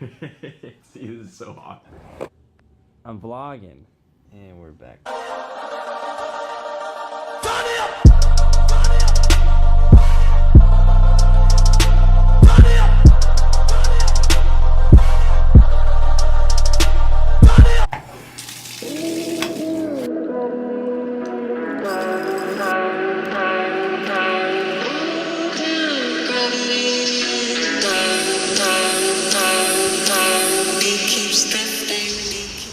See, this is so hot. I'm vlogging, and we're back.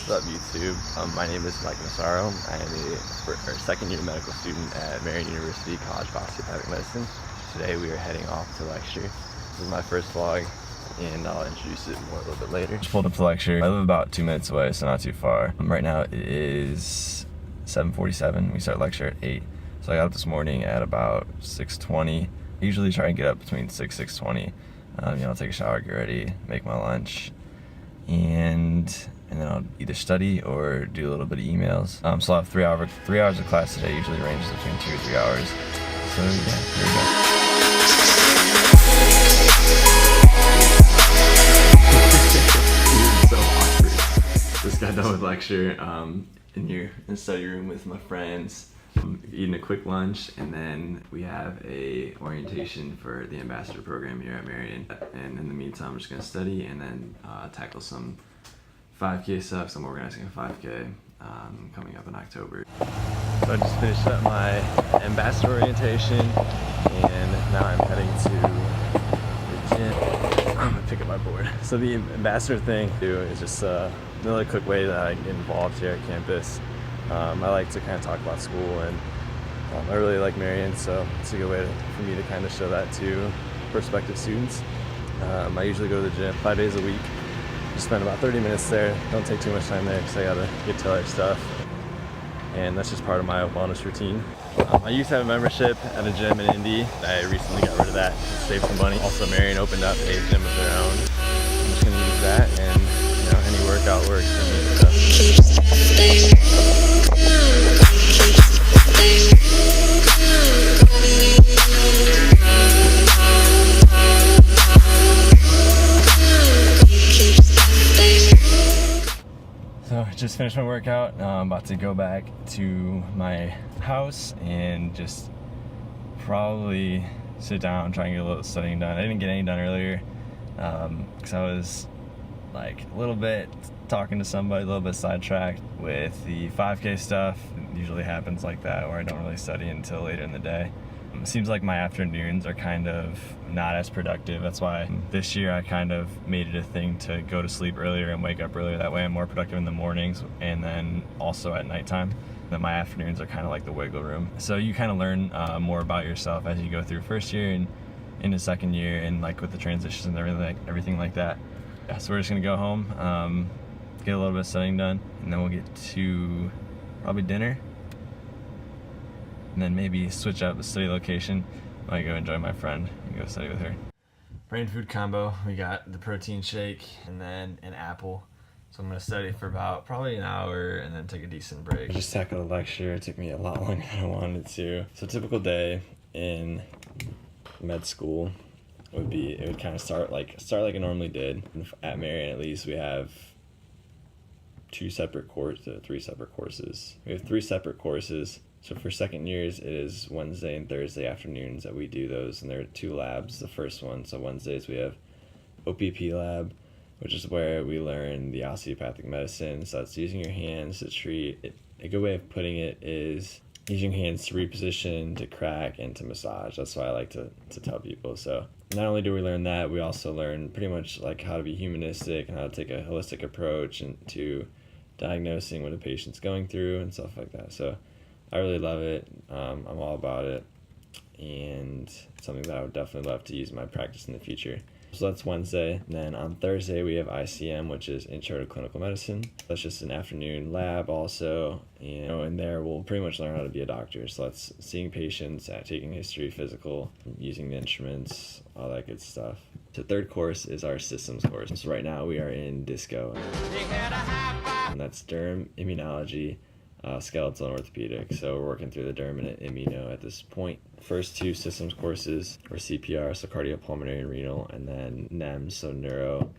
What's up, YouTube? My name is Mike Massaro. I am a second-year medical student at Marian University College of Osteopathic Medicine. Today we are heading off to lecture. This is my first vlog, and I'll introduce it more a little bit later. Just pulled up to lecture. I live about 2 minutes away, so not too far. Right now it is 7:47. We start lecture at 8. So I got up this morning at about 6:20. I usually try and get up between 6:20. I'll take a shower, get ready, make my lunch, and then I'll either study or do a little bit of emails. So I'll have 3 hours of class today. Usually ranges between 2 or 3 hours. So yeah, here we go. This is so awkward. Just got done with lecture in the study room with my friends. Eating a quick lunch, and then we have a orientation for the ambassador program here at Marian. And in the meantime, I'm just gonna study and then tackle some 5K stuff. So I'm organizing a 5K coming up in October. So I just finished up my ambassador orientation, and now I'm heading to the gym. I'm gonna pick up my board. So the ambassador thing is just another quick way that I get involved here at campus. I like to kind of talk about school, and I really like Marian, so it's a good way for me to kind of show that to prospective students. I usually go to the gym 5 days a week. Just spend about 30 minutes there. Don't take too much time there because I gotta get to other stuff, and that's just part of my wellness routine. I used to have a membership at a gym in Indy. I recently got rid of that to save some money. Also, Marian opened up a gym of their own. I'm just gonna use that, and any workout works for me. So I just finished my workout. I'm about to go back to my house and just probably sit down, try and get a little studying done. I didn't get any done earlier because I was like a little bit talking to somebody, a little bit sidetracked with the 5K stuff. It usually happens like that, where I don't really study until later in the day. It seems like my afternoons are kind of not as productive. That's why this year I kind of made it a thing to go to sleep earlier and wake up earlier. That way I'm more productive in the mornings and then also at nighttime. Then my afternoons are kind of like the wiggle room. So you kind of learn more about yourself as you go through first year and into second year, and like with the transitions and everything like that. Yeah, so we're just gonna go home, get a little bit of studying done, and then we'll get to probably dinner, and then maybe switch up the study location. I might go enjoy my friend and go study with her. Brain food combo, we got the protein shake and then an apple. So I'm gonna study for about probably an hour and then take a decent break. I just tackled a lecture. It took me a lot longer than I wanted to. So typical day in med school would be, it would kind of start like it normally did. At Marian, at least, we have 3 separate courses. We have 3 separate courses. So for second years, it is Wednesday and Thursday afternoons that we do those, and there are 2 labs. The first one, so Wednesdays we have OPP lab, which is where we learn the osteopathic medicine. So that's using your hands to treat. A good way of putting it is using your hands to reposition, to crack, and to massage. That's what I like to tell people. So not only do we learn that, we also learn pretty much like how to be humanistic and how to take a holistic approach into diagnosing what a patient's going through and stuff like that. So I really love it. I'm all about it, and it's something that I would definitely love to use in my practice in the future. So that's Wednesday. And then on Thursday we have ICM, which is Intro to Clinical Medicine. That's just an afternoon lab also, and there we'll pretty much learn how to be a doctor. So that's seeing patients, taking history, physical, using the instruments, all that good stuff. The third course is our systems course. So right now we are in DISCO, and that's derm, immunology, skeletal, and orthopedic. So we're working through the derm and immuno at this point. First 2 systems courses are CPR, so cardiopulmonary and renal, and then NEMS, so neuro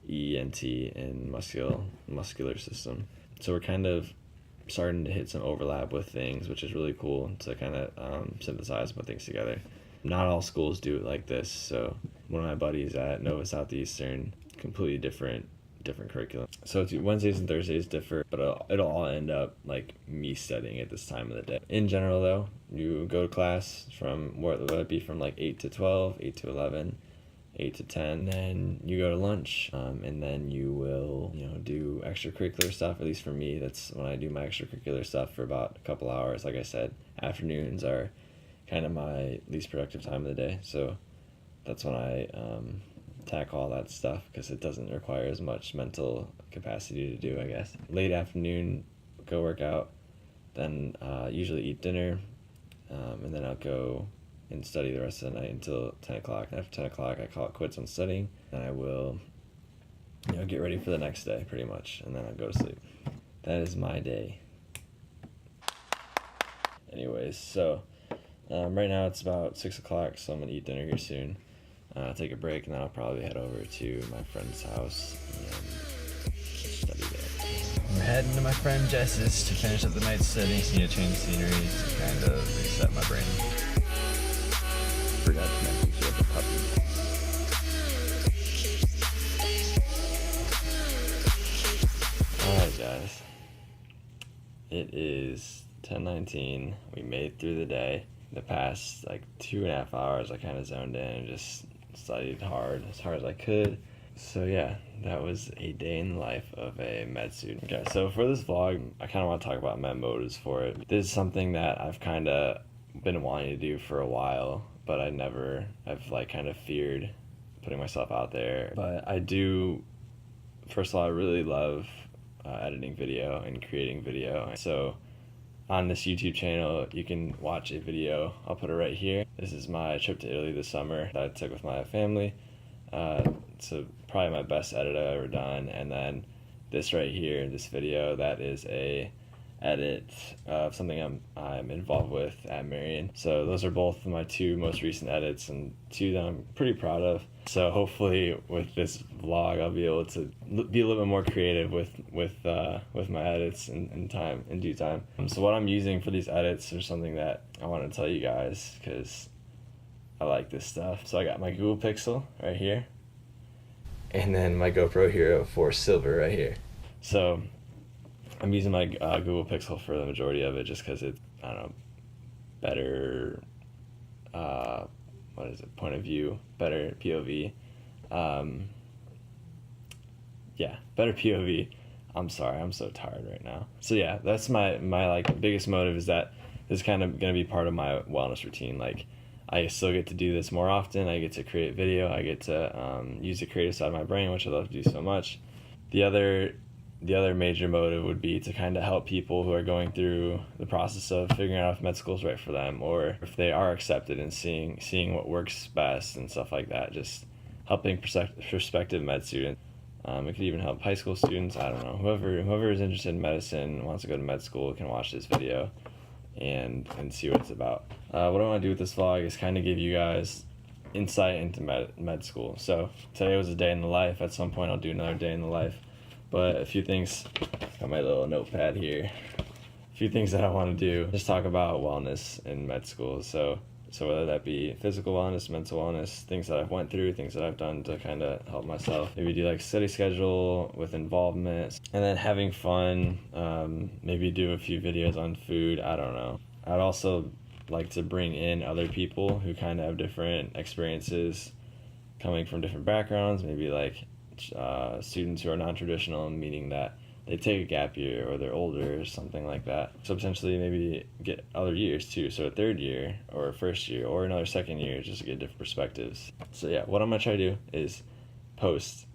ENT and muscular system. So we're kind of starting to hit some overlap with things, which is really cool to kind of synthesize and put things together. Not all schools do it like this. So one of my buddies at Nova Southeastern, completely different curriculum. So it's Wednesdays and Thursdays differ, but it'll all end up like me studying at this time of the day. In general though, you go to class from, what would it be, from like 8 to 12, 8 to 11, 8 to 10, then you go to lunch, and then you will, do extracurricular stuff. At least for me, that's when I do my extracurricular stuff for about a couple hours. Like I said, afternoons are kind of my least productive time of the day, so that's when I tackle all that stuff, because it doesn't require as much mental capacity to do, I guess. Late afternoon, go work out, then usually eat dinner, and then I'll go and study the rest of the night until 10 o'clock. After 10 o'clock, I call it quits on studying, and I will get ready for the next day, pretty much, and then I'll go to sleep. That is my day. Anyways, so right now it's about 6 o'clock, so I'm going to eat dinner here soon. Take a break, and then I'll probably head over to my friend's house and study there. We're heading to my friend Jess's to finish up the night's study. Need to change scenery to kind of reset my brain. Forgot to mention she has a puppy. Alright guys, it is 10:19. We made through the day. The past like 2.5 hours I kind of zoned in and just studied hard as I could. So yeah, that was a day in the life of a med student. Okay, so for this vlog, I kind of want to talk about my motives for it. This is something that I've kind of been wanting to do for a while, but I've like kind of feared putting myself out there. But I do, first of all, I really love editing video and creating video. So on this YouTube channel, you can watch a video. I'll put it right here. This is my trip to Italy this summer that I took with my family. So probably my best edit I've ever done. And then this right here, this video, that is a edit of something I'm involved with at Marion. So those are both my two most recent edits, and two that I'm pretty proud of. So hopefully with this vlog I'll be able to be a little bit more creative with my edits in due time. So what I'm using for these edits is something that I want to tell you guys, because I like this stuff. So I got my Google Pixel right here, and then my GoPro Hero 4 Silver right here. So I'm using my Google Pixel for the majority of it, just because it's, I don't know, better, point of view, better POV. Yeah, better POV. I'm sorry, I'm so tired right now. So yeah, that's my like biggest motive, is that this is kind of going to be part of my wellness routine. Like, I still get to do this more often. I get to create video. I get to use the creative side of my brain, which I love to do so much. The other major motive would be to kind of help people who are going through the process of figuring out if med school is right for them, or if they are accepted, and seeing what works best and stuff like that. Just helping prospective med students. It could even help high school students. I don't know. Whoever is interested in medicine, wants to go to med school, can watch this video and see what it's about. What I want to do with this vlog is kind of give you guys insight into med school. So today was a day in the life. At some point I'll do another day in the life. But a few things, got my little notepad here, a few things that I want to do, just talk about wellness in med school. So whether that be physical wellness, mental wellness, things that I've went through, things that I've done to kind of help myself. Maybe do like study schedule with involvement, and then having fun, maybe do a few videos on food, I don't know. I'd also like to bring in other people who kind of have different experiences, coming from different backgrounds, maybe like students who are non-traditional, meaning that they take a gap year or they're older or something like that. So potentially maybe get other years too, so a third year or a first year or another second year, just to get different perspectives. So yeah, what I'm gonna try to do is post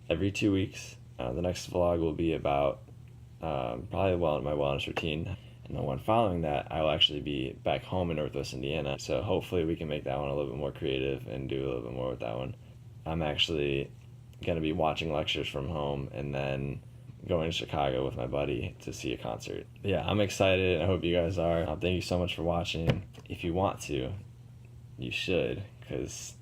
every 2 weeks. The next vlog will be about probably my wellness routine, and the one following that I will actually be back home in Northwest Indiana. So hopefully we can make that one a little bit more creative and do a little bit more with that one. I'm actually gonna be watching lectures from home and then going to Chicago with my buddy to see a concert. Yeah, I'm excited. I hope you guys are. Thank you so much for watching. If you want to, you should, because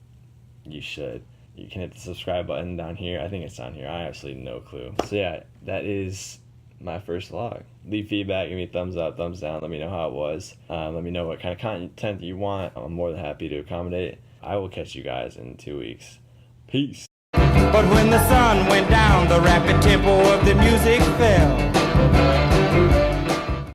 you should. you can hit the subscribe button down here. I think it's down here. I absolutely no clue. So yeah, that is my first vlog. Leave feedback, give me a thumbs up, thumbs down, let me know how it was. Let me know what kind of content you want. I'm more than happy to accommodate. I will catch you guys in 2 weeks. Peace. But when the sun went down, the rapid tempo of the music fell.